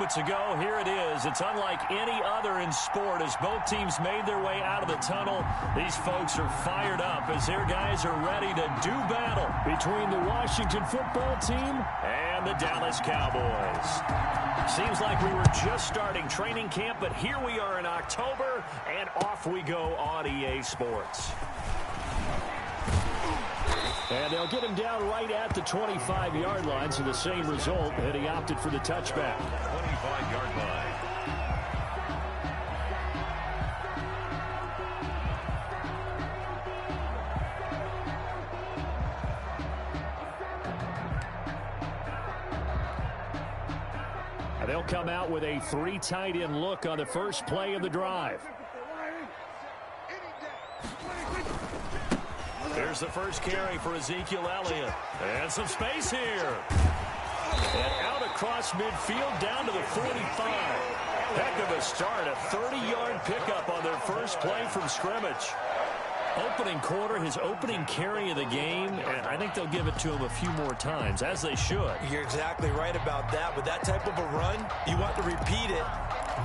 moments ago. Here it is. It's unlike any other in sport as both teams made their way out of the tunnel. These folks are fired up as their guys are ready to do battle between the Washington football team and the Dallas Cowboys. Seems like we were just starting training camp, but here we are in October, and off we go on EA Sports. And they'll get him down right at the 25-yard line, so the same result, and he opted for the touchback. 25-yard line. They'll come out with a 3 tight end look on the first play of the drive. Here's the first carry for Ezekiel Elliott. And some space here. And out across midfield down to the 45. Heck of a start. A 30-yard pickup on their first play from scrimmage. Opening quarter, his opening carry of the game, and I think they'll give it to him a few more times, as they should. You're exactly right about that. With that type of a run, you want to repeat it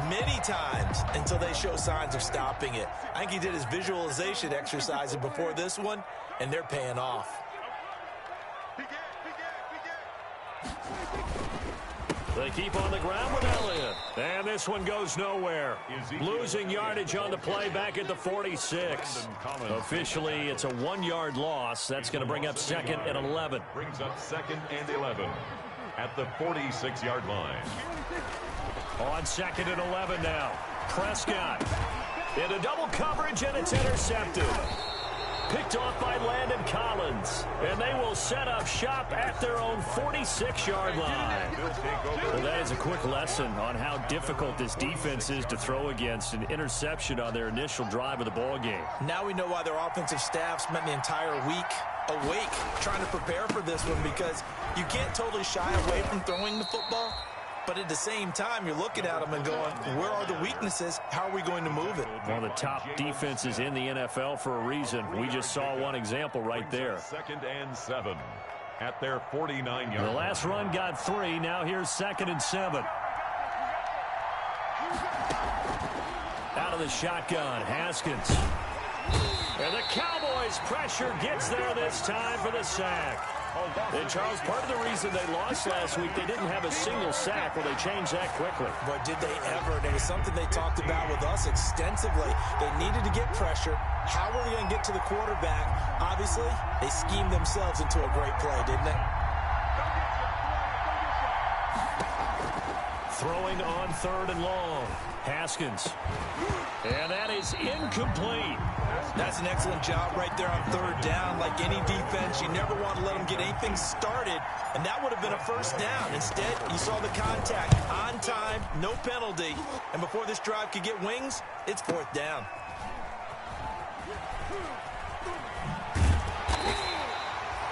many times until they show signs of stopping it. I think he did his visualization exercises before this one, and they're paying off. They keep on the ground with Elliott. And this one goes nowhere. Losing yardage on the play back at the 46. Officially, it's a 1-yard loss. That's going to bring up 2nd and 11. Brings up 2nd and 11 at the 46-yard line. On 2nd and 11 now. Prescott into double coverage, and it's intercepted. Picked off by Landon Collins. And they will set up shop at their own 46-yard line. Well, that is a quick lesson on how difficult this defense is to throw against. An interception on their initial drive of the ball game. Now we know why their offensive staff spent the entire week awake trying to prepare for this one, because you can't totally shy away from throwing the football. But at the same time, you're looking at them and going, where are the weaknesses? How are we going to move it? One of the top defenses in the NFL for a reason. We just saw one example right there. 2nd and 7 at their 49-yard line. The last run got 3. Now here's 2nd and 7. Out of the shotgun, Haskins. And the Cowboys' pressure gets there this time for the sack. And, Charles, part of the reason they lost last week, they didn't have a single sack. Well, they changed that quickly. But did they ever? And it was something they talked about with us extensively. They needed to get pressure. How were they going to get to the quarterback? Obviously, they schemed themselves into a great play, didn't they? Throwing on 3rd and long. Haskins. And that is incomplete. That's an excellent job right there on 3rd down. Like any defense, you never want to let them get anything started, and that would have been a 1st down. Instead, you saw the contact on time, no penalty, and before this drive could get wings, it's 4th down.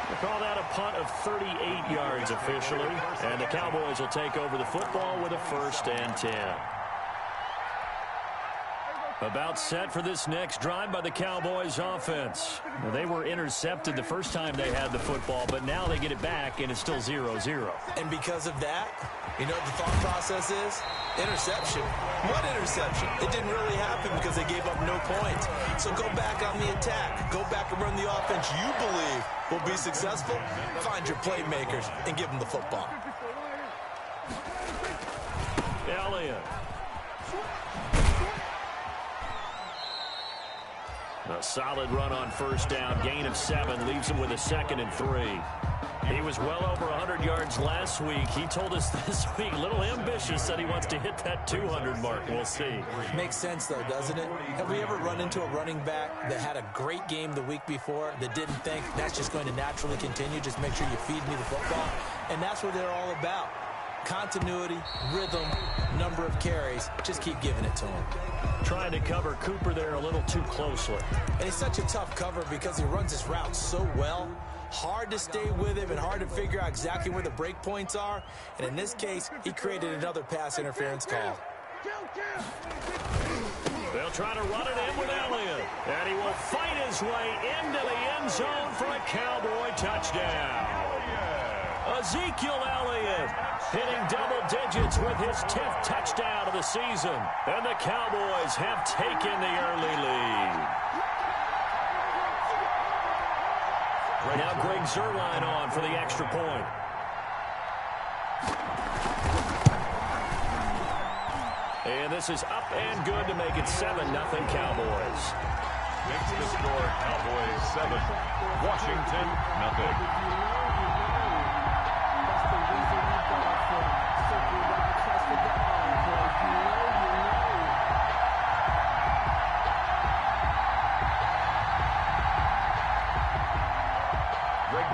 We'll call that a punt of 38 yards officially, and the Cowboys will take over the football with a 1st and 10. About set for this next drive by the Cowboys offense. Well, they were intercepted the first time they had the football, but now they get it back, and it's still 0-0. And because of that, you know what the thought process is? Interception. What interception? It didn't really happen because they gave up no points. So go back on the attack. Go back and run the offense you believe will be successful. Find your playmakers and give them the football. Elliott. A solid run on 1st down. Gain of 7 leaves him with a 2nd and 3. He was well over 100 yards last week. He told us this week, a little ambitious, that he wants to hit that 200 mark. We'll see. Makes sense, though, doesn't it? Have we ever run into a running back that had a great game the week before that didn't think that's just going to naturally continue? Just make sure you feed me the football. And that's what they're all about. Continuity, rhythm, number of carries. Just keep giving it to him. Trying to cover Cooper there a little too closely. And it's such a tough cover because he runs his route so well. Hard to stay with him and hard to figure out exactly where the break points are. And in this case, he created another pass interference call. They'll try to run it in with Elliott. And he will fight his way into the end zone for a Cowboy touchdown. A Ezekiel Elliott hitting double digits with his 10th touchdown of the season. And the Cowboys have taken the early lead. Now Greg Zuerlein on for the extra point. And this is up and good to make it 7-0 Cowboys. Makes the score Cowboys 7, Washington 0.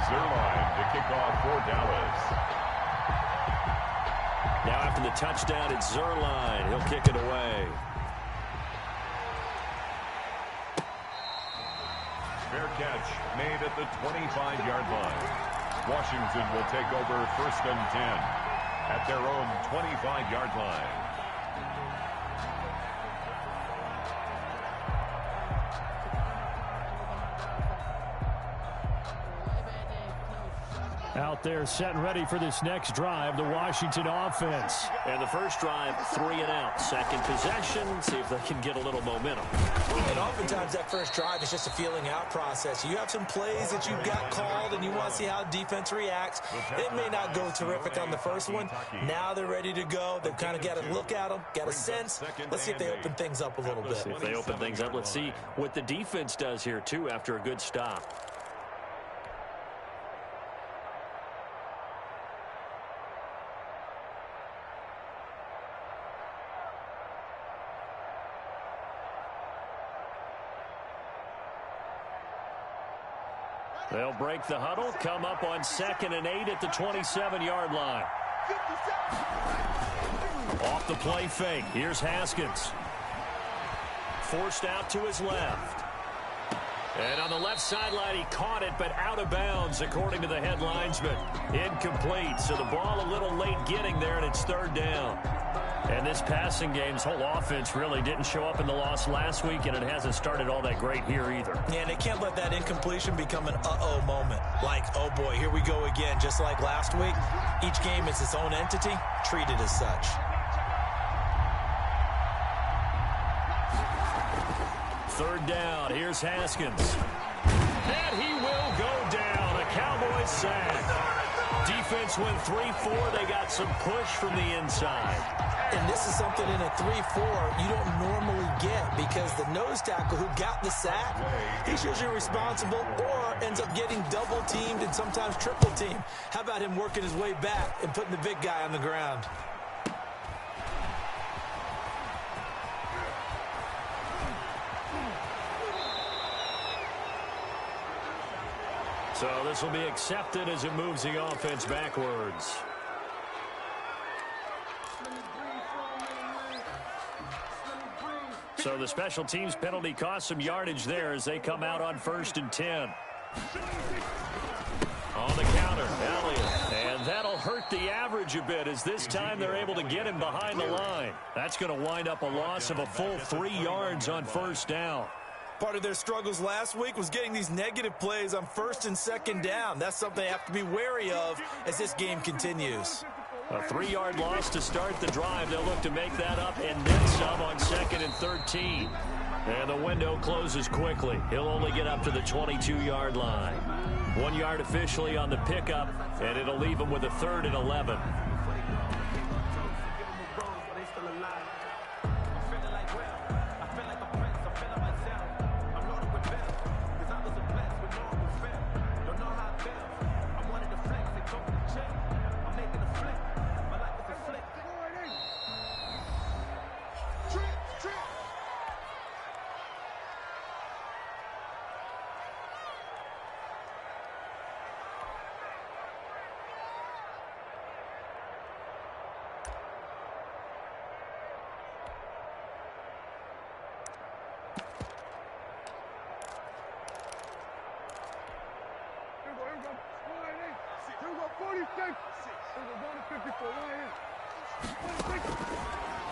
Zuerlein to kick off for Dallas. Now after the touchdown, it's Zuerlein. He'll kick it away. Fair catch made at the 25-yard line. Washington will take over 1st and 10 at their own 25-yard line. Out there set and ready for this next drive, the Washington offense. And the first drive, 3 and out. Second possession, see if they can get a little momentum. And oftentimes that first drive is just a feeling out process. You have some plays that you've got called and you want to see how defense reacts. It may not go terrific on the first one. Now they're ready to go. They've kind of got to look at them, got a sense. Let's see if they open things up a little bit. If they open things up, let's see what the defense does here, too, after a good stop. They'll break the huddle, come up on 2nd and 8 at the 27-yard line. Off the play fake. Here's Haskins. Forced out to his left. And on the left sideline, he caught it, but out of bounds, according to the head linesman. Incomplete, so the ball a little late getting there, and it's 3rd down. And this passing game's whole offense really didn't show up in the loss last week, and it hasn't started all that great here either. Yeah, and they can't let that incompletion become an uh-oh moment. Like, oh boy, here we go again, just like last week. Each game is its own entity, treated as such. 3rd down, here's Haskins. And he will go down, a Cowboys sack. Defense went 3-4. They got some push from the inside. And this is something in a 3-4 you don't normally get because the nose tackle who got the sack, he's usually responsible or ends up getting double teamed and sometimes triple teamed. How about him working his way back and putting the big guy on the ground? So this will be accepted as it moves the offense backwards. So the special teams penalty cost some yardage there as they come out on 1st and 10. On the counter, Elliott. And that'll hurt the average a bit as this time they're able to get him behind the line. That's going to wind up a loss of a full 3 yards on 1st down. Part of their struggles last week was getting these negative plays on 1st and 2nd down. That's something they have to be wary of as this game continues. A 3-yard loss to start the drive. They'll look to make that up and then some on 2nd and 13. And the window closes quickly. He'll only get up to the 22-yard line. 1 yard officially on the pickup, and it'll leave him with a 3rd and 11.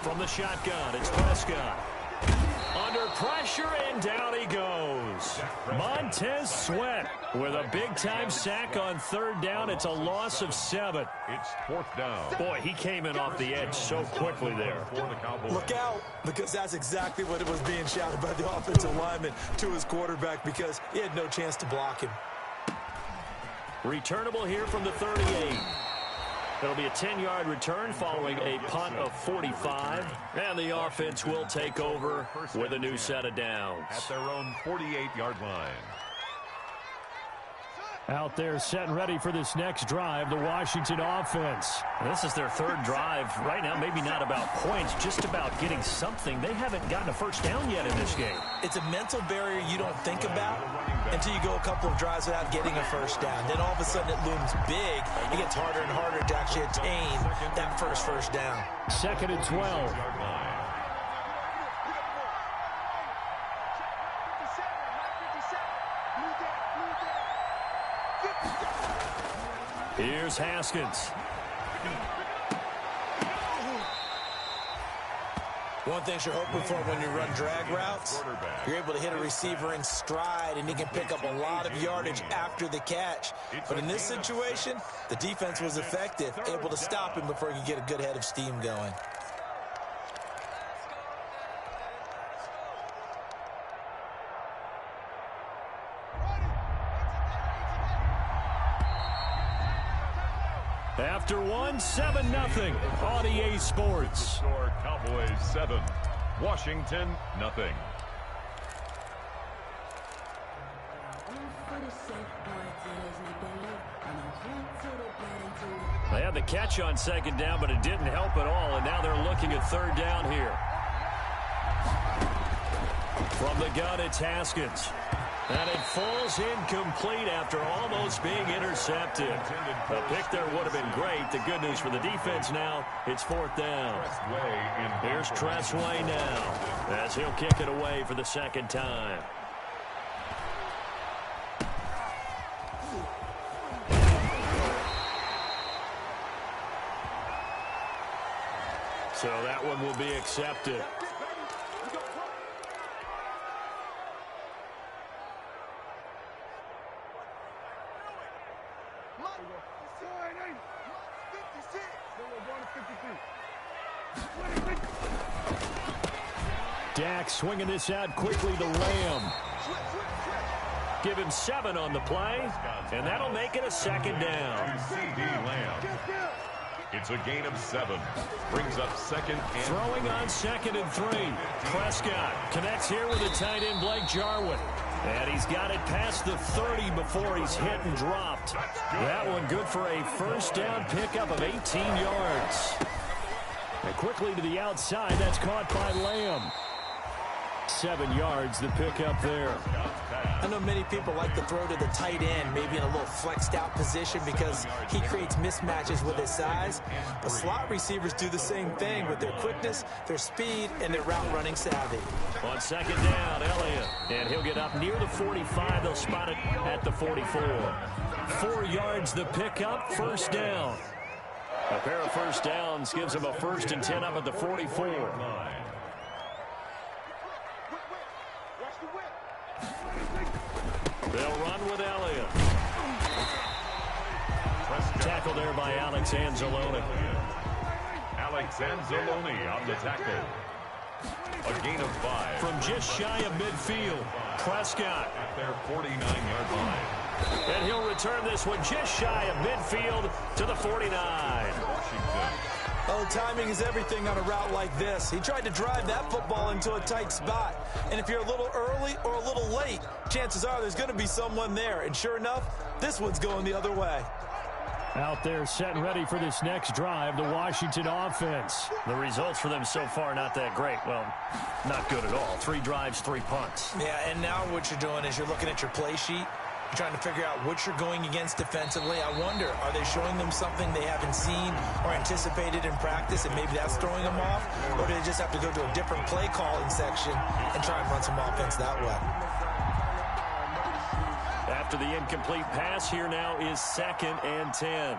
From the shotgun, it's Prescott. Under pressure, and down he goes. Montez Sweat with a big-time sack on third down. It's a loss of 7. It's fourth down. Boy, he came in off the edge so quickly there. Look out, because that's exactly what it was being shouted by the offensive lineman to his quarterback, because he had no chance to block him. Returnable here from the 38. It'll be a 10-yard return following a punt of 45. And the offense will take over with a new set of downs. At their own 48-yard line. Out there set and ready for this next drive, the Washington offense. This is their third drive. Right now, maybe not about points, just about getting something. They haven't gotten a first down yet in this game. It's a mental barrier you don't think about until you go a couple of drives without getting a first down. Then all of a sudden it looms big. It gets harder and harder to actually attain that first down. 2nd and 12. Here's Haskins. One thing you're hoping for when you run drag routes, you're able to hit a receiver in stride, and he can pick up a lot of yardage after the catch. But in this situation, the defense was effective, able to stop him before he could get a good head of steam going. After 7-0 on EA Sports. Score Cowboys 7, Washington nothing. They had the catch on 2nd down, but it didn't help at all, and now they're looking at 3rd down here. From the gun, it's Haskins. And it falls incomplete after almost being intercepted. A pick there would have been great. The good news for the defense now, it's 4th down. Here's Tressway now as he'll kick it away for the 2nd time. So that one will be accepted. Dak swinging this out quickly to Lamb. Give him 7 on the play, and that'll make it a 2nd down. CD Lamb. It's a gain of 7. Brings up 2nd and Throwing on 2nd and 3. Prescott connects here with the tight end Blake Jarwin. And he's got it past the 30 before he's hit and dropped. That one good for a first down pickup of 18 yards. And quickly to the outside, that's caught by Lamb. 7 yards, the pickup there. I know many people like to throw to the tight end, maybe in a little flexed out position because he creates mismatches with his size. But slot receivers do the same thing with their quickness, their speed, and their route running savvy. On 2nd down, Elliott. And he'll get up near the 45. They'll spot it at the 44. 4 yards, the pickup, first down. A pair of first downs gives him a 1st and 10 up at the 44. They'll run with Elliott. Tackle there by Alex Anzalone. Alex Anzalone on the tackle. A gain of 5. From just shy of midfield, Prescott. At their 49-yard line. And he'll return this one just shy of midfield to the 49. Washington. Oh, timing is everything on a route like this. He tried to drive that football into a tight spot. And if you're a little early or a little late, chances are there's going to be someone there. And sure enough, this one's going the other way. Out there set and ready for this next drive, the Washington offense. The results for them so far not that great. Well, not good at all. 3 drives, 3 punts. Yeah, and now what you're doing is you're looking at your play sheet. You're trying to figure out what you're going against defensively. I wonder, are they showing them something they haven't seen or anticipated in practice, and maybe that's throwing them off? Or do they just have to go to a different play calling section and try and run some offense that way? After the incomplete pass, here now is 2nd and 10.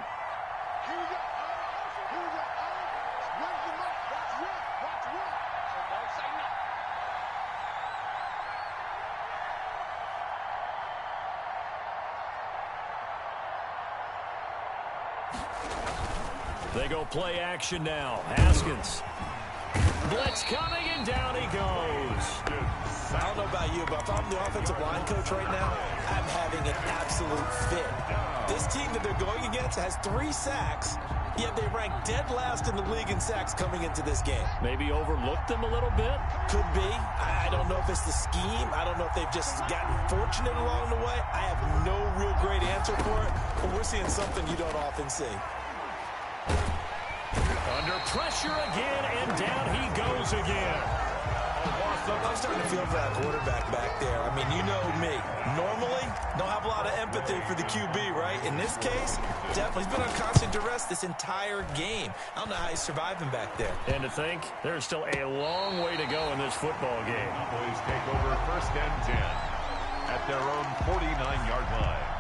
They go play action now. Haskins. Blitz coming, and down he goes. I don't know about you, but if I'm the offensive line coach right now, I'm having an absolute fit. This team that they're going against has 3 sacks, yet they rank dead last in the league in sacks coming into this game. Maybe overlooked them a little bit? Could be. I don't know if it's the scheme. I don't know if they've just gotten fortunate along the way. I have no real great answer for it, but we're seeing something you don't often see. Under pressure again, and down he goes again. I'm starting to feel for that quarterback back there. I mean, you know me. Normally, don't have a lot of empathy for the QB, right? In this case, definitely. He's been on constant duress this entire game. I don't know how he's surviving back there. And to think, there's still a long way to go in this football game. Cowboys take over 1st and 10 at their own 49-yard line.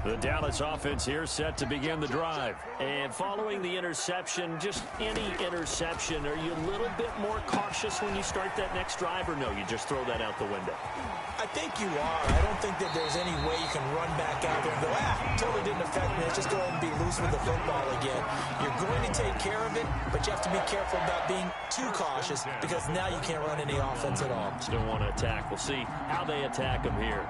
The Dallas offense here set to begin the drive. And following the interception, just any interception, are you a little bit more cautious when you start that next drive, or no, you just throw that out the window? I think you are. I don't think that there's any way you can run back out there and go, totally didn't affect me. Let's just go ahead and be loose with the football again. You're going to take care of it, but you have to be careful about being too cautious because now you can't run any offense at all. Still want to attack. We'll see how they attack them here.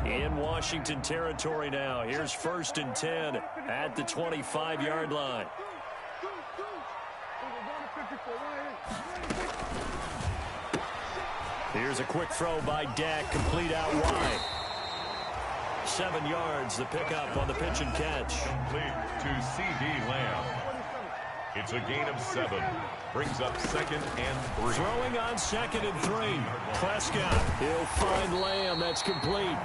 In Washington territory now. Here's 1st and 10 at the 25-yard line. Here's a quick throw by Dak, complete out wide. 7 yards, the pickup on the pitch and catch. Complete to C.D. Lamb. It's a gain of 7. Brings up 2nd and 3. Throwing on 2nd and 3. Prescott, he'll find Lamb. That's complete.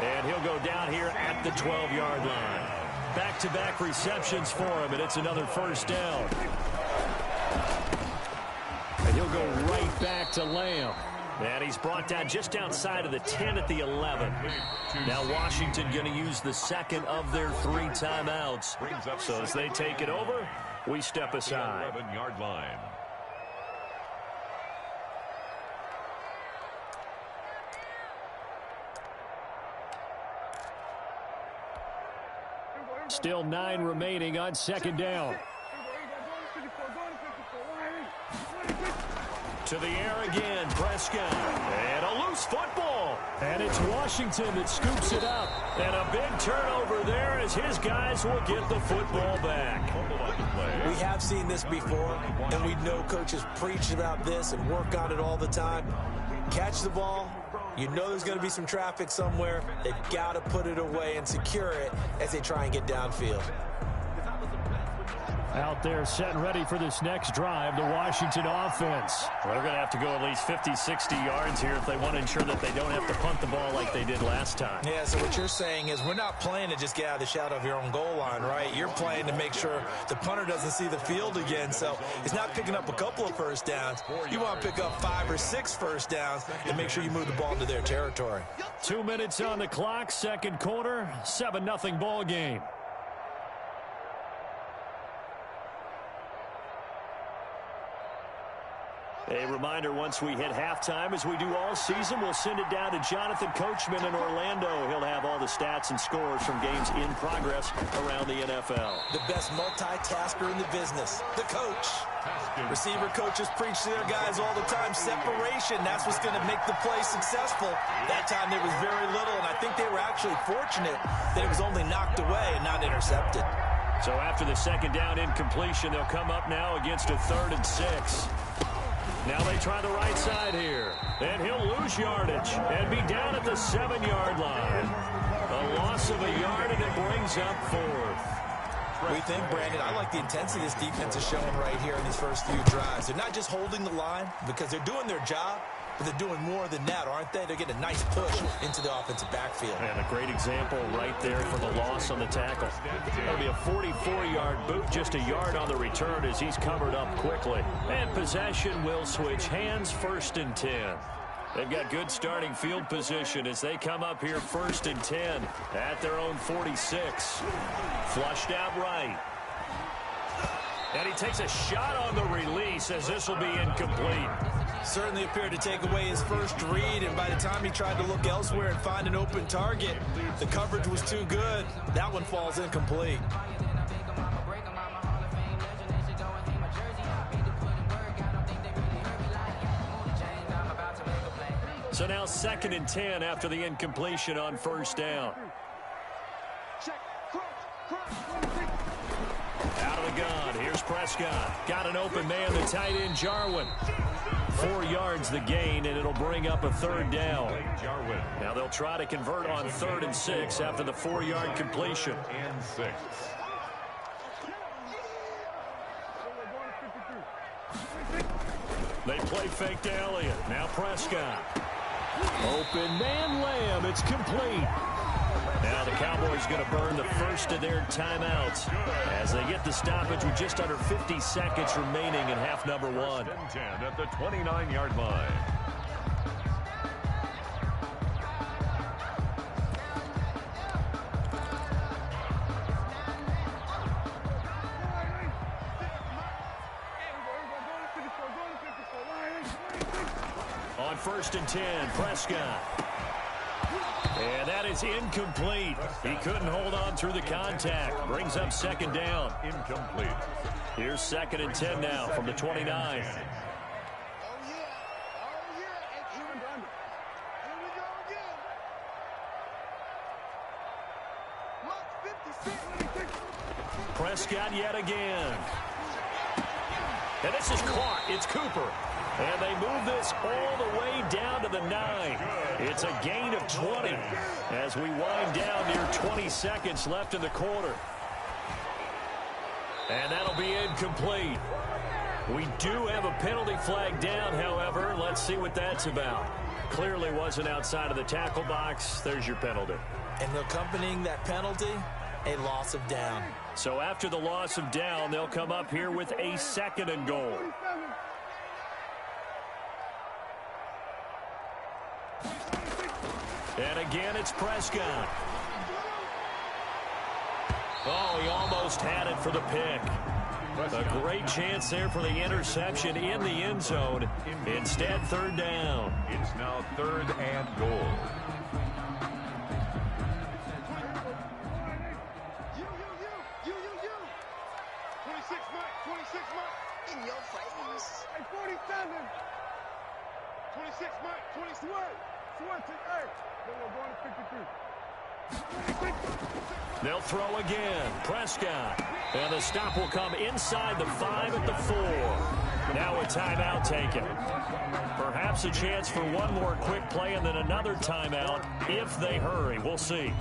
And he'll go down here at the 12-yard line. Back-to-back receptions for him, and it's another 1st down. And he'll go right back to Lamb. And he's brought down just outside of the 10 at the 11. Now Washington going to use the 2nd of their 3 timeouts. So as they take it over, we step aside. 11-yard line. Still 9 remaining on 2nd down. To the air again, Prescott. And a loose football. And it's Washington that scoops it up. And a big turnover there as his guys will get the football back. We have seen this before, and we know coaches preach about this and work on it all the time. Catch the ball. You know there's going to be some traffic somewhere. They've got to put it away and secure it as they try and get downfield. Out there set and ready for this next drive, the Washington offense. Well, they're going to have to go at least 50, 60 yards here if they want to ensure that they don't have to punt the ball like they did last time. Yeah, so what you're saying is we're not playing to just get out of the shadow of your own goal line, right? You're playing to make sure the punter doesn't see the field again. So it's not picking up a couple of 1st downs. You want to pick up 5 or 6 1st downs and make sure you move the ball into their territory. 2 minutes on the clock, 2nd quarter, 7-0 ball game. A reminder, once we hit halftime, as we do all season, we'll send it down to Jonathan Coachman in Orlando. He'll have all the stats and scores from games in progress around the NFL. The best multitasker in the business, the coach. Receiver coaches preach to their guys all the time. Separation, that's what's going to make the play successful. That time there was very little, and I think they were actually fortunate that it was only knocked away and not intercepted. So after the 2nd down incompletion, they'll come up now against a 3rd and 6. Now they try the right side here. And he'll lose yardage and be down at the 7-yard line. A loss of a yard, and it brings up 4th. We think, Brandon, I like the intensity this defense is showing right here in these first few drives. They're not just holding the line because they're doing their job, but they're doing more than that, aren't they? They're getting a nice push into the offensive backfield. And a great example right there for the loss on the tackle. That'll be a 44-yard boot, just a yard on the return as he's covered up quickly. And possession will switch hands, 1st and 10. They've got good starting field position as they come up here 1st and 10 at their own 46. Flushed out right. And he takes a shot on the release as this will be incomplete. Certainly appeared to take away his first read, and by the time he tried to look elsewhere and find an open target, the coverage was too good. That one falls incomplete. So now 2nd and 10 after the incompletion on 1st down. Out of the gun. Here's Prescott. Got an open man, the tight end, Jarwin. 4 yards the gain, and it'll bring up a 3rd down. Now they'll try to convert on 3rd and 6 after the 4-yard completion. And 6. They play fake to Elliott. Now Prescott. Open man, Lamb. It's complete. Now the Cowboys going to burn the first of their timeouts as they get the stoppage with just under 50 seconds remaining in half number 1. 10 at the 29-yard line. On 1st and 10, Prescott. And that is incomplete. He couldn't hold on through the contact. Brings up 2nd down. Incomplete. Here's 2nd and 10 now from the 29. Prescott yet again. And this is caught. It's Cooper. And they move this all the way down to the 9. It's a gain of 20 as we wind down near 20 seconds left in the quarter. And that'll be incomplete. We do have a penalty flag down, however. Let's see what that's about. Clearly wasn't outside of the tackle box. There's your penalty. And accompanying that penalty, a loss of down. So after the loss of down, they'll come up here with a 2nd and goal. And again, it's Prescott. Oh, he almost had it for the pick. A great chance there for the interception in the end zone. Instead, 3rd down. It's now 3rd and goal. In your face. Hey, 47. 26, Mike. 26. Hey, we're going to 53. They'll throw again. Prescott. And the stop will come inside the 5 at the 4. Now a timeout taken. Perhaps a chance for one more quick play and then another timeout if they hurry. We'll see.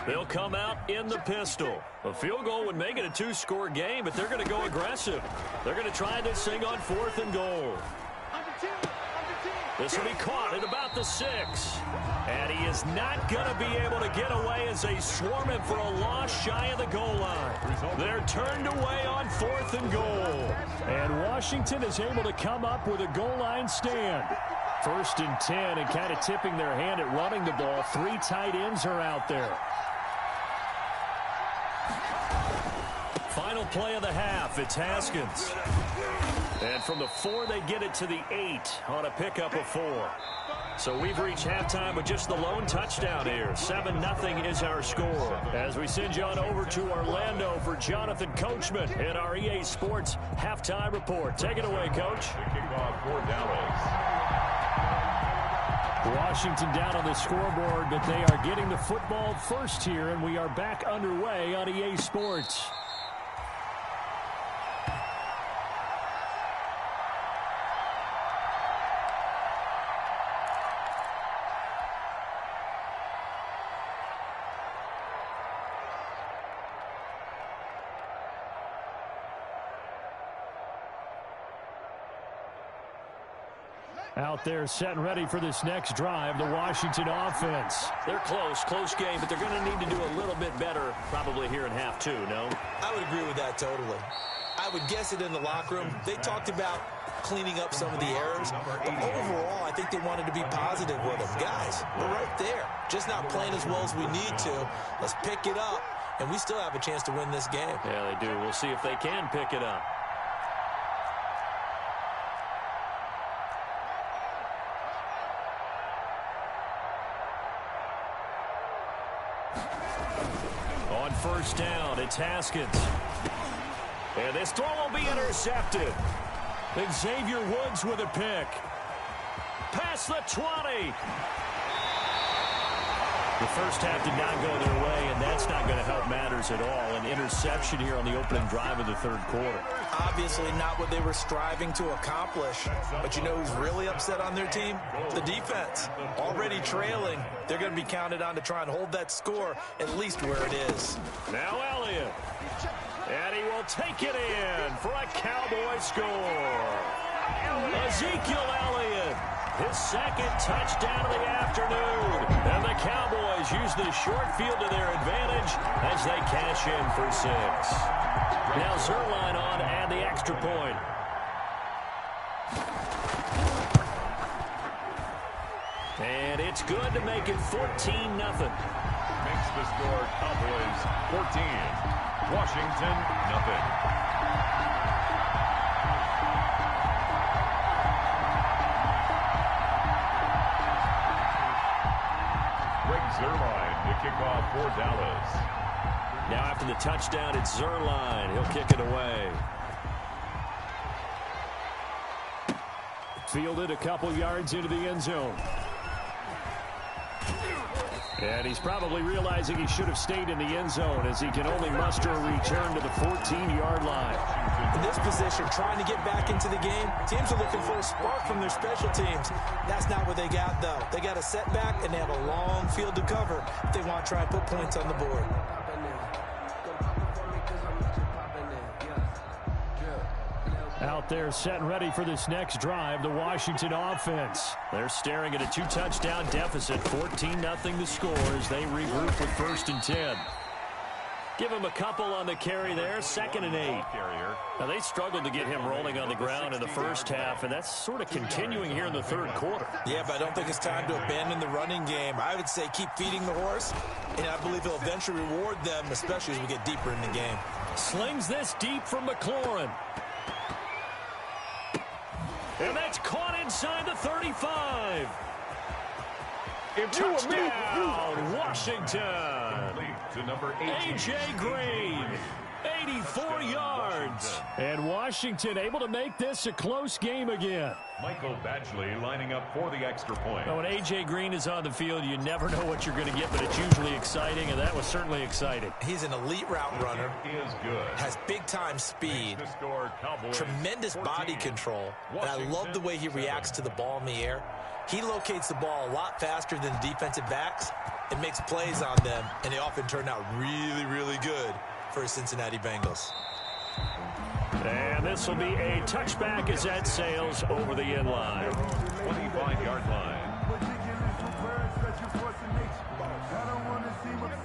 They'll come out in the pistol. A field goal would make it a 2-score game, but they're going to go aggressive. They're going to try this thing on 4th and goal. This will be caught at about the 6. And he is not going to be able to get away as they swarm him for a loss shy of the goal line. They're turned away on 4th and goal. And Washington is able to come up with a goal line stand. 1st and 10, and kind of tipping their hand at running the ball. 3 tight ends are out there. Final play of the half, it's Haskins. And from the 4, they get it to the 8 on a pickup of 4. So we've reached halftime with just the lone touchdown here. 7-0 is our score. As we send you on over to Orlando for Jonathan Coachman in our EA Sports halftime report. Take it away, Coach. The kickoff for Dallas. Washington down on the scoreboard, but they are getting the football first here, and we are back underway on EA Sports. Out there set and ready for this next drive, the Washington offense. They're close game, but they're going to need to do a little bit better probably here in half two, no? I would agree with that totally. I would guess it in the locker room. They talked about cleaning up some of the errors, but overall, I think they wanted to be positive with them. Guys, we're right there, just not playing as well as we need to. Let's pick it up, and we still have a chance to win this game. Yeah, they do. We'll see if they can pick it up. On first down, it's Haskins. And this throw will be intercepted. Xavier Woods with a pick. Past the 20. The first half did not go their way, and that's not going to help matters at all. An interception here on the opening drive of the third quarter. Obviously not what they were striving to accomplish. But you know who's really upset on their team? The defense. Already trailing. They're going to be counted on to try and hold that score at least where it is. Now Elliott. And he will take it in for a Cowboy score. Ezekiel Elliott. His second touchdown of the afternoon. And the Cowboys use the short field to their advantage as they cash in for 6. Now Zerline on to add the extra point. And it's good to make it 14-0. Makes the score Cowboys 14. Washington, nothing. Zerline to kick off for Dallas. Now after the touchdown, it's Zerline. He'll kick it away. Fielded a couple yards into the end zone. And he's probably realizing he should have stayed in the end zone as he can only muster a return to the 14-yard line. In this position, trying to get back into the game, teams are looking for a spark from their special teams. That's not what they got, though. They got a setback, and they have a long field to cover if they want to try and put points on the board. Out there set and ready for this next drive, the Washington offense. They're staring at a 2-touchdown deficit, 14-0 the score as they regroup with 1st and 10. Give him a couple on the carry there, 2nd and 8. Now they struggled to get him rolling on the ground in the first half, and that's sort of continuing here in the third quarter. Yeah, but I don't think it's time to abandon the running game. I would say keep feeding the horse, and I believe he'll eventually reward them, especially as we get deeper in the game. Slings this deep from McLaurin. And that's caught inside the 35. Touchdown, Washington. To number 18. A.J. Green, 84 yards. And Washington able to make this a close game again. Michael Badgley lining up for the extra point. Now, when A.J. Green is on the field, you never know what you're going to get, but it's usually exciting, and that was certainly exciting. He's an elite route runner. Is good. Has big-time speed. Tremendous body control. And I love the way he reacts to the ball in the air. He locates the ball a lot faster than defensive backs and makes plays on them, and they often turn out really, really good for the Cincinnati Bengals. And this will be a touchback as that sails over the end line. 25-yard line.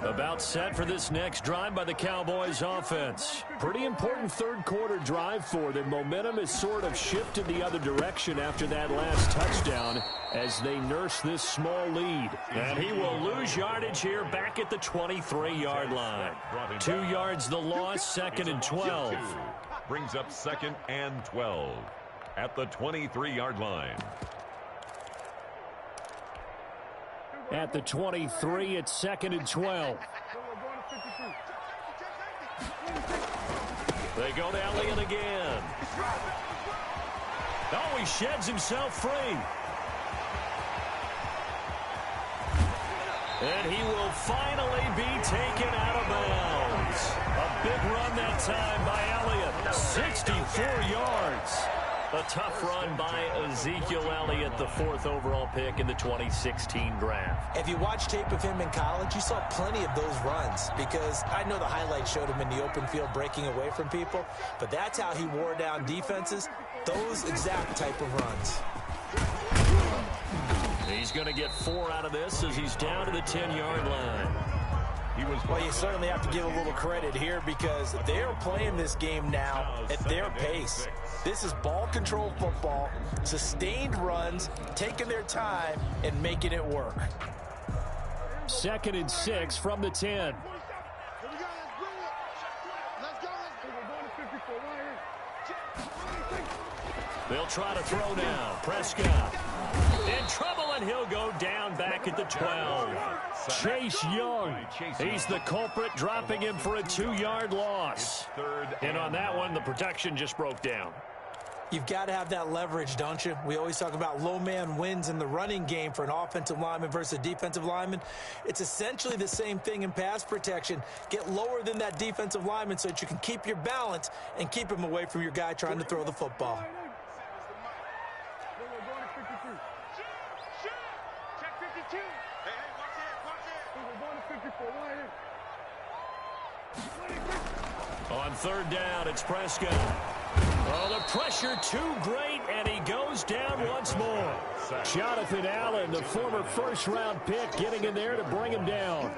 About set for this next drive by the Cowboys offense. Pretty important third quarter drive for them. Momentum has sort of shifted the other direction after that last touchdown as they nurse this small lead. And he will lose yardage here back at the 23-yard line. 2 yards the loss, 2nd and 12. Brings up 2nd and 12 at the 23-yard line. At the 23, it's 2nd and 12. They go to Elliott again. Oh, he sheds himself free. And he will finally be taken out of bounds. A big run that time by Elliott. 64 yards. A tough run by Ezekiel Elliott, the 4th overall pick in the 2016 draft. If you watch tape of him in college, you saw plenty of those runs because I know the highlights showed him in the open field breaking away from people, but that's how he wore down defenses, those exact type of runs. He's going to get 4 out of this as he's down to the 10-yard line. Well, you certainly have to give a little credit here because they're playing this game now at their pace. This is ball control football, sustained runs, taking their time, and making it work. 2nd and 6 from the 10. They'll try to throw now. Prescott in trouble, and he'll go down back at the 12. Chase Young, he's the culprit, dropping him for a 2-yard loss. And on that one, the protection just broke down. You've got to have that leverage, don't you? We always talk about low man wins in the running game for an offensive lineman versus a defensive lineman. It's essentially the same thing in pass protection. Get lower than that defensive lineman so that you can keep your balance and keep him away from your guy trying to throw the football. On 3rd down, it's Prescott. Oh, the pressure too great, and he goes down once more. Jonathan Allen, the former first-round pick, getting in there to bring him down.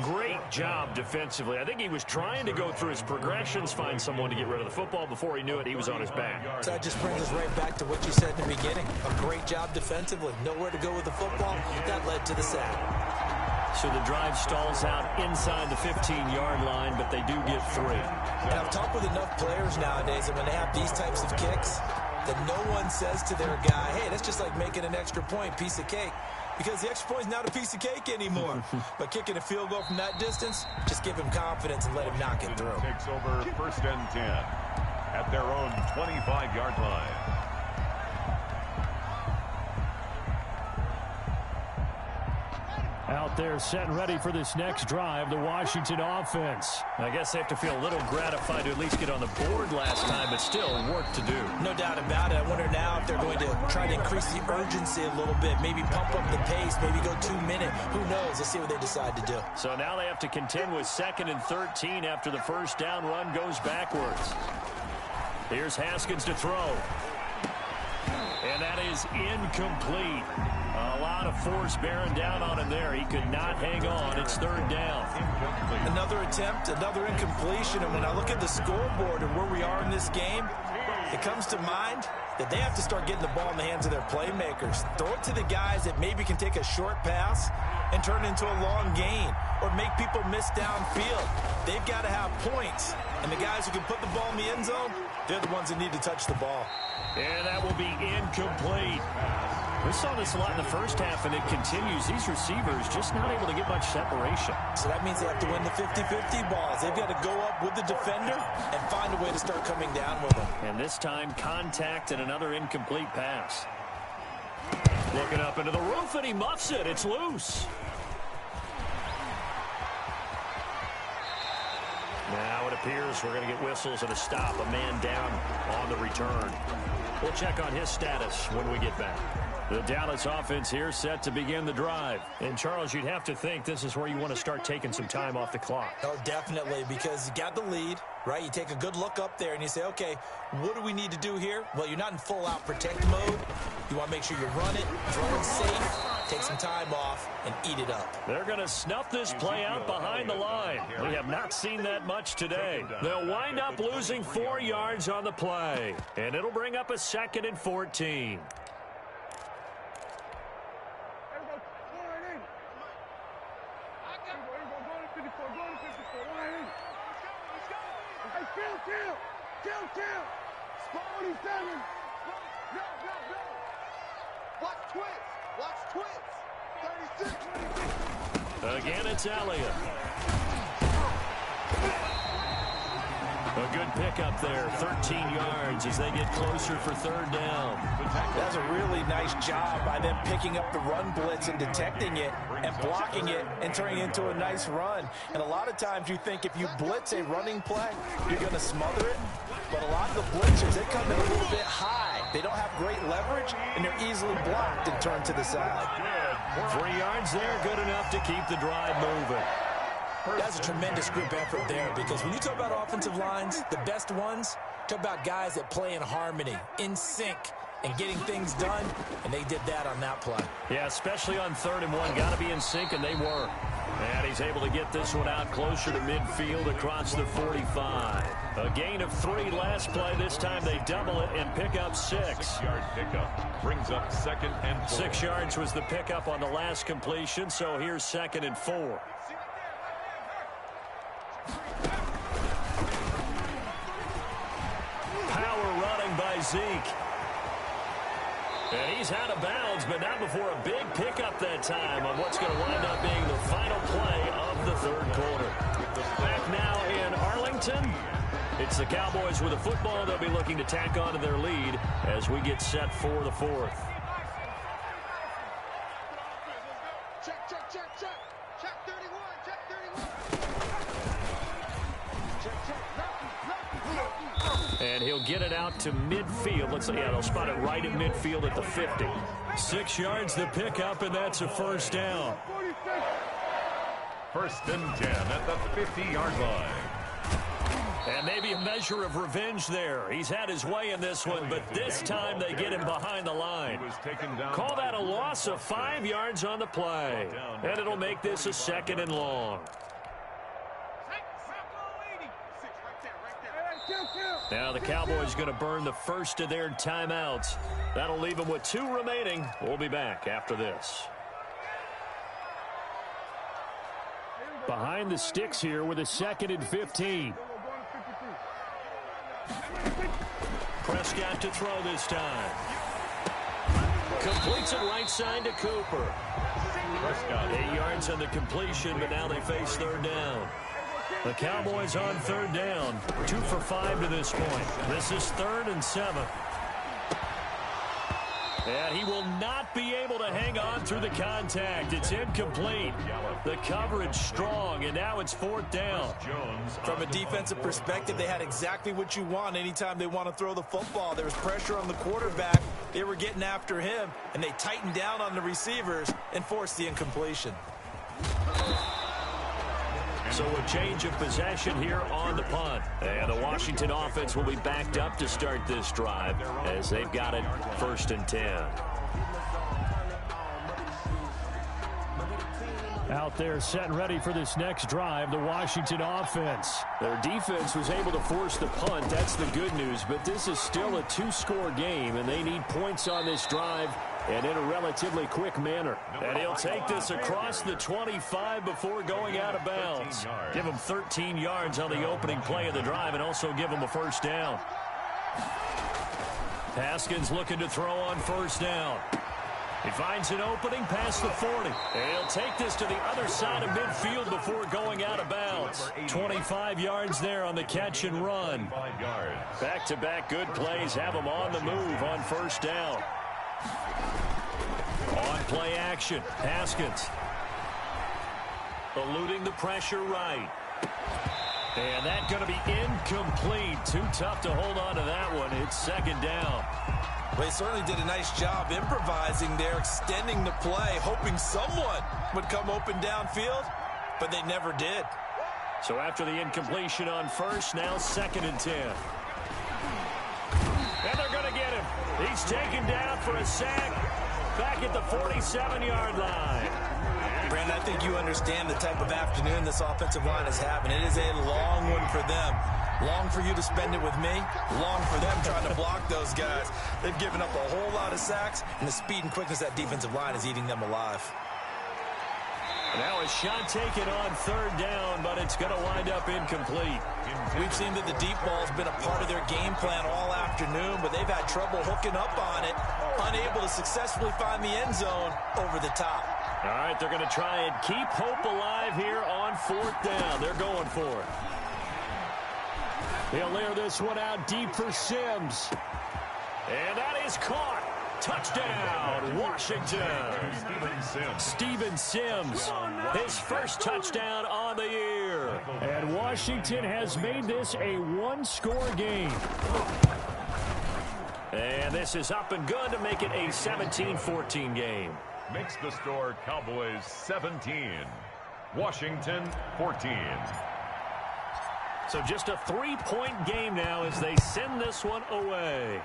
Great job defensively. I think he was trying to go through his progressions, find someone to get rid of the football. Before he knew it, he was on his back. So that just brings us right back to what you said in the beginning. A great job defensively. Nowhere to go with the football. That led to the sack. So the drive stalls out inside the 15-yard line, but they do get 3. And I've talked with enough players nowadays that when they have these types of kicks, that no one says to their guy, hey, that's just like making an extra point, piece of cake. Because the extra point is not a piece of cake anymore. But kicking a field goal from that distance, just give him confidence and let him knock it through. Takes over 1st and 10 at their own 25-yard line. Out there set and ready for this next drive, the Washington offense. I guess they have to feel a little gratified to at least get on the board last time, but still work to do. No doubt about it. I wonder now if they're going to try to increase the urgency a little bit, maybe pump up the pace, maybe go 2-minute. Who knows? Let's see what they decide to do. So now they have to contend with 2nd and 13 after the first down run goes backwards. Here's Haskins to throw. And that is incomplete. A lot of force bearing down on him there. He could not hang on. It's 3rd down. Another attempt, another incompletion. And when I look at the scoreboard and where we are in this game, it comes to mind that they have to start getting the ball in the hands of their playmakers. Throw it to the guys that maybe can take a short pass and turn it into a long gain or make people miss downfield. They've got to have points. And the guys who can put the ball in the end zone, they're the ones that need to touch the ball. And that will be incomplete. We saw this a lot in the first half, and it continues. These receivers just not able to get much separation. So that means they have to win the 50-50 balls. They've got to go up with the defender and find a way to start coming down with them. And this time, contact and another incomplete pass. Looking up into the roof, and he muffs it. It's loose. Now it appears we're going to get whistles and a stop. A man down on the return. We'll check on his status when we get back. The Dallas offense here set to begin the drive. And, Charles, you'd have to think this is where you want to start taking some time off the clock. Oh, definitely, because you got the lead, right? You take a good look up there and you say, okay, what do we need to do here? Well, you're not in full-out protect mode. You want to make sure you run it, throw it safe, take some time off, and eat it up. They're going to snuff this play out behind the line. We have not seen that much today. They'll wind up losing 4 yards on the play, and it'll bring up a 2nd and 14. Kill. Spot 27. No. Watch twins. 36. Again, it's Elliott. A good pickup there, 13 yards as they get closer for 3rd down. That's a really nice job by them picking up the run blitz and detecting it and blocking it and turning it into a nice run. And a lot of times you think if you blitz a running play, you're going to smother it. But a lot of the blitzers, they come in a little bit high. They don't have great leverage, and they're easily blocked and turned to the side. 3 yards there, good enough to keep the drive moving. That's a tremendous group effort there, because when you talk about offensive lines, the best ones, talk about guys that play in harmony, in sync. and getting things done, and they did that on that play. Yeah, especially on 3rd and 1. Got to be in sync, and they were. And he's able to get this one out closer to midfield across the 45. A gain of 3 last play. This time they double it and pick up 6. 6-yard pickup brings up 2nd and 4. 6 yards was the pickup on the last completion, so here's 2nd and 4. Power running by Zeke. And he's out of bounds, but not before a big pickup that time on what's going to wind up being the final play of the 3rd quarter. Back now in Arlington. It's the Cowboys with a football. They'll be looking to tack on to their lead as we get set for the 4th. Check, check, check, check. Check 31, check 31. Check, check, lucky. And he'll get it out to midfield. Looks like, yeah, they'll spot it right at midfield at the 50. 6 yards the pickup, and that's a 1st down. 1st and 10 at the 50-yard line. And maybe a measure of revenge there. He's had his way in this one, but this time they get him behind the line. Call that a loss of 5 yards on the play. And it'll make this a 2nd and long. Now the Cowboys going to burn the first of their timeouts. That'll leave them with 2 remaining. We'll be back after this. Behind the sticks here with a 2nd and 15. Prescott to throw this time. Completes it right side to Cooper. Prescott 8 yards on the completion, but now they face 3rd down. The Cowboys on 3rd down. 2 for 5 to this point. This is 3rd and 7. And he will not be able to hang on through the contact. It's incomplete. The coverage strong, and now it's 4th down. From a defensive perspective, they had exactly what you want anytime they want to throw the football. There was pressure on the quarterback. They were getting after him, and they tightened down on the receivers and forced the incompletion. So a change of possession here on the punt. And the Washington offense will be backed up to start this drive as they've got it 1st and 10. Out there set and ready for this next drive, the Washington offense. Their defense was able to force the punt. That's the good news, but this is still a 2-score game, and they need points on this drive and in a relatively quick manner. And he'll take this across the 25 before going out of bounds. Give him 13 yards on the opening play of the drive and also give him a 1st down. Haskins looking to throw on 1st down. He finds an opening past the 40. And he'll take this to the other side of midfield before going out of bounds. 25 yards there on the catch and run. Back-to-back good plays have him on the move on 1st down. On play action, Haskins. Eluding the pressure right. And that's going to be incomplete. Too tough to hold on to that one. It's 2nd down. Well, they certainly did a nice job improvising there, extending the play, hoping someone would come open downfield, but they never did. So after the incompletion on 1st, now 2nd and 10. And they're going to get him. He's taken down for a sack back at the 47-yard line. Brandon, I think you understand the type of afternoon this offensive line is having. It is a long one for them. Long for you to spend it with me. Long for them trying to block those guys. They've given up a whole lot of sacks, and the speed and quickness of that defensive line is eating them alive. Now a shot taken on 3rd down, but it's going to wind up incomplete. We've seen that the deep ball has been a part of their game plan all afternoon, but they've had trouble hooking up on it, unable to successfully find the end zone over the top. All right, they're going to try and keep hope alive here on 4th down. They're going for it. He'll layer this one out deep for Sims. And that is caught. Touchdown, Washington. Steven Sims, his first touchdown on the year. And Washington has made this a 1-score game. And this is up and good to make it a 17-14 game. Makes the score Cowboys 17, Washington 14. So just a 3-point game now as they send this one away.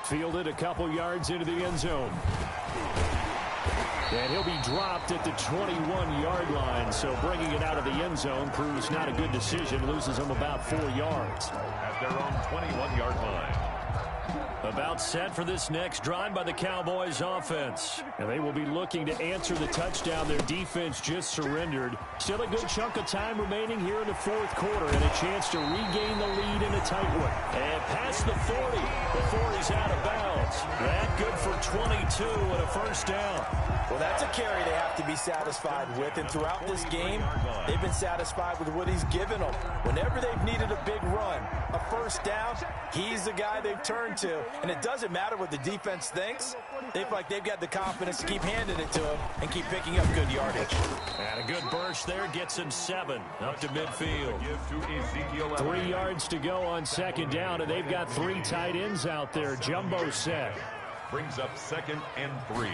Fielded a couple yards into the end zone. And he'll be dropped at the 21-yard line, so bringing it out of the end zone proves not a good decision. Loses him about 4 yards. At their own 21-yard line. About set for this next drive by the Cowboys offense. And they will be looking to answer the touchdown their defense just surrendered. Still a good chunk of time remaining here in the fourth quarter and a chance to regain the lead in a tight one. And past the 40 before he's out of bounds. That good for 22 and a first down. Well, that's a carry they have to be satisfied with, and throughout this game, they've been satisfied with what he's given them. Whenever they've needed a big run, a first down, he's the guy they've turned to. And it doesn't matter what the defense thinks. They feel like they've got the confidence to keep handing it to him and keep picking up good yardage. And a good burst there gets him 7 up to midfield. 3 yards to go on second down, and they've got 3 tight ends out there. Jumbo set. Brings up 2nd and 3.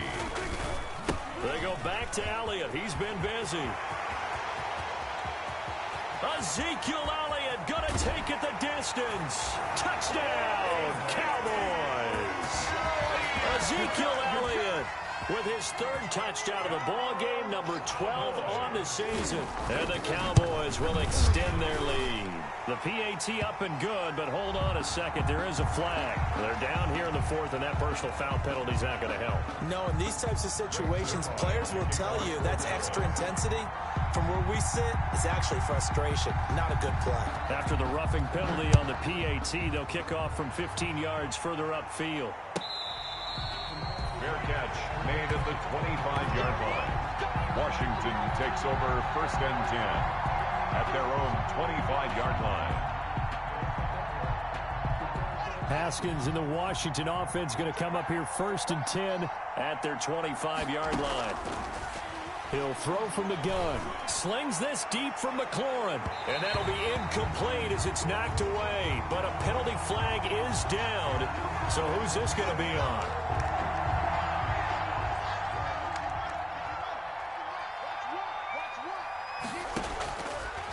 They go back to Elliott. He's been busy. Ezekiel Elliott going to take it the distance. Touchdown, Cowboys. Ezekiel Elliott with his 3rd touchdown of the ball game, number 12 on the season. And the Cowboys will extend their lead. The PAT up and good, but hold on a second. There is a flag. They're down here in the 4th, and that personal foul penalty is not going to help. No, in these types of situations, players will tell you that's extra intensity. From where we sit, it's actually frustration, not a good play. After the roughing penalty on the PAT, they'll kick off from 15 yards further upfield. Fair catch made at the 25-yard line. Washington takes over 1st and 10 at their own 25-yard line. Haskins and the Washington offense going to come up here 1st and 10 at their 25-yard line. He'll throw from the gun. Slings this deep from McLaurin. And that'll be incomplete as it's knocked away. But a penalty flag is down. So who's this going to be on?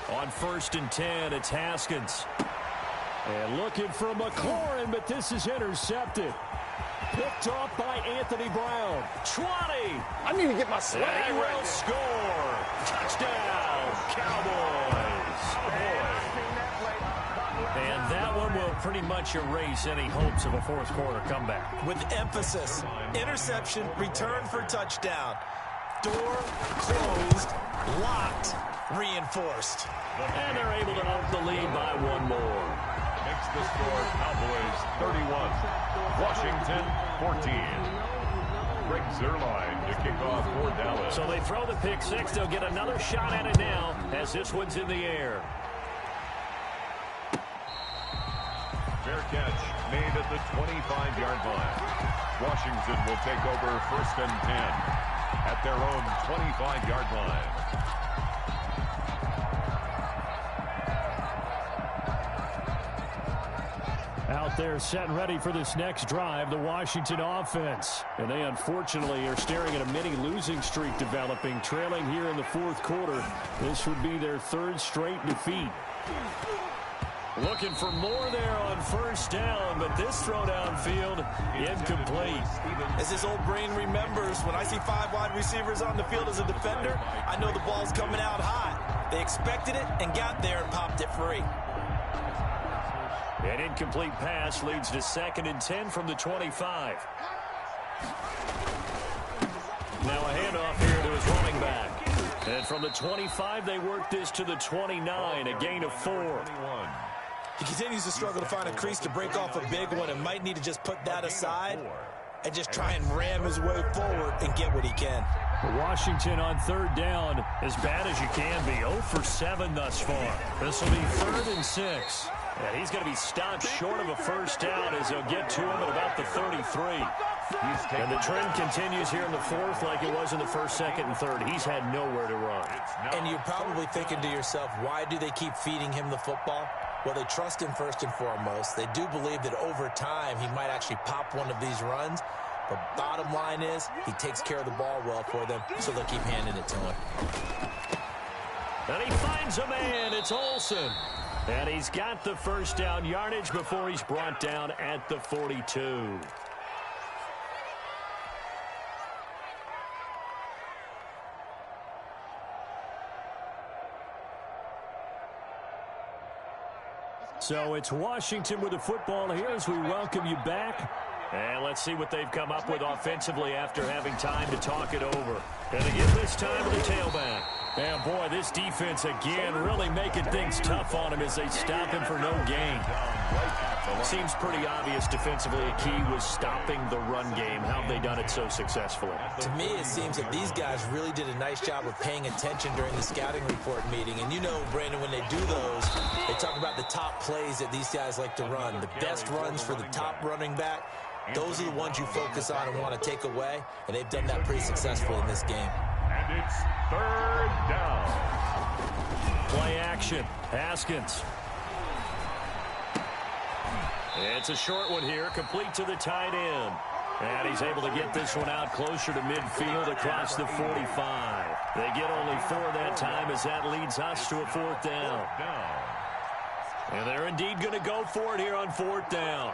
On 1st and 10, it's Haskins. And looking for McLaurin, but this is intercepted. Picked off by Anthony Brown. 20. I need to get my swag And he right will score. Touchdown, Cowboys. And that one will pretty much erase any hopes of a fourth quarter comeback. With emphasis, interception, return for touchdown. Door closed, locked, reinforced. And they're able to up the lead by 1 more. Makes the score Cowboys 31, Washington 14. Greg Zuerlein to kick off for Dallas. So they throw the pick 6. They'll get another shot at it now as this one's in the air. Fair catch made at the 25-yard line. Washington will take over 1st and 10 at their own 25-yard line. Out there set and ready for this next drive, the Washington offense. And they unfortunately are staring at a mini losing streak developing, trailing here in the 4th quarter. This would be their 3rd straight defeat. Looking for more there on 1st down, but this throw downfield incomplete. As his old brain remembers, when I see 5 wide receivers on the field as a defender, I know the ball's coming out hot. They expected it and got there and popped it free. An incomplete pass leads to 2nd and 10 from the 25. Now a handoff here to his running back. And from the 25, they work this to the 29, a gain of 4. He continues to struggle to find a crease to break off a big one and might need to just put that aside and just try and ram his way forward and get what he can. Washington on 3rd down, as bad as you can be. 0 for 7 thus far. This will be 3rd and 6. And he's going to be stopped short of a first down as they'll get to him at about the 33. And the trend continues here in the 4th like it was in the 1st, 2nd, and 3rd. He's had nowhere to run. And you're probably thinking to yourself, why do they keep feeding him the football? Well, they trust him first and foremost. They do believe that over time he might actually pop one of these runs. But bottom line is he takes care of the ball well for them, so they'll keep handing it to him. And he finds a man. It's Olsen. And he's got the first down yardage before he's brought down at the 42. So it's Washington with the football here as we welcome you back. And let's see what they've come up with offensively after having time to talk it over. And they give this time to the tailback. And boy, this defense again really making things tough on him as they stop him for no gain. Seems pretty obvious defensively a key was stopping the run game. How have they done it so successfully? To me, it seems that these guys really did a nice job of paying attention during the scouting report meeting. And you know, Brandon, when they do those, they talk about the top plays that these guys like to run. The best runs for the top running back. Those are the ones you focus on and want to take away. And they've done that pretty successfully in this game. And it's third down. Play action. Haskins. It's a short one here, complete to the tight end. And he's able to get this one out closer to midfield across the 45. They get only 4 that time as that leads us to a 4th down. And they're indeed going to go for it here on 4th down.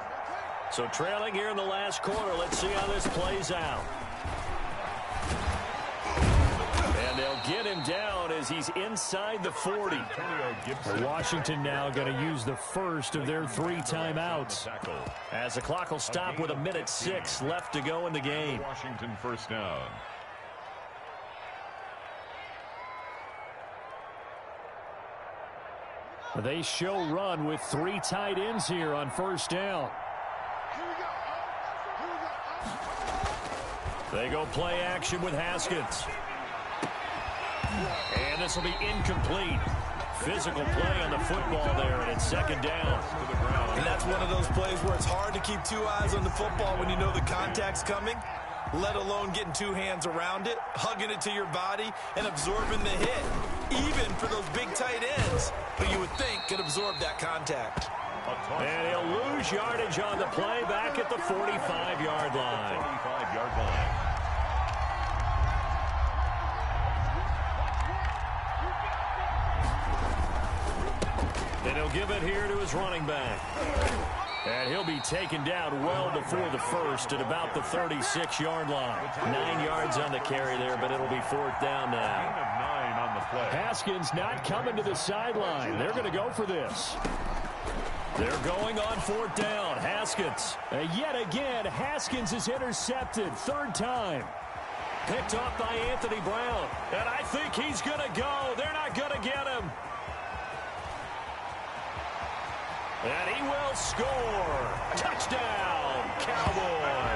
So trailing here in the last quarter, let's see how this plays out. And they'll get him down as he's inside the 40. Washington now going to use the first of their 3 timeouts. As the clock will stop with 1:06 left to go in the game. Washington first down. They show run with 3 tight ends here on first down. They go play action with Haskins. And this will be incomplete. Physical play on the football there, and it's 2nd down. And that's one of those plays where it's hard to keep 2 eyes on the football when you know the contact's coming, let alone getting 2 hands around it, hugging it to your body, and absorbing the hit, even for those big tight ends, who you would think could absorb that contact. And he'll lose yardage on the play back at the 45-yard line. 45-yard line. And he'll give it here to his running back. And he'll be taken down well before the first at about the 36-yard line. 9 yards on the carry there, but it'll be 4th down now. 9 on the play. Haskins not coming to the sideline. They're going to go for this. They're going on 4th down. Haskins. Yet again, Haskins is intercepted. 3rd time. Picked off by Anthony Brown. And I think he's going to go. They're not going to get him. And he will score. Touchdown, Cowboys.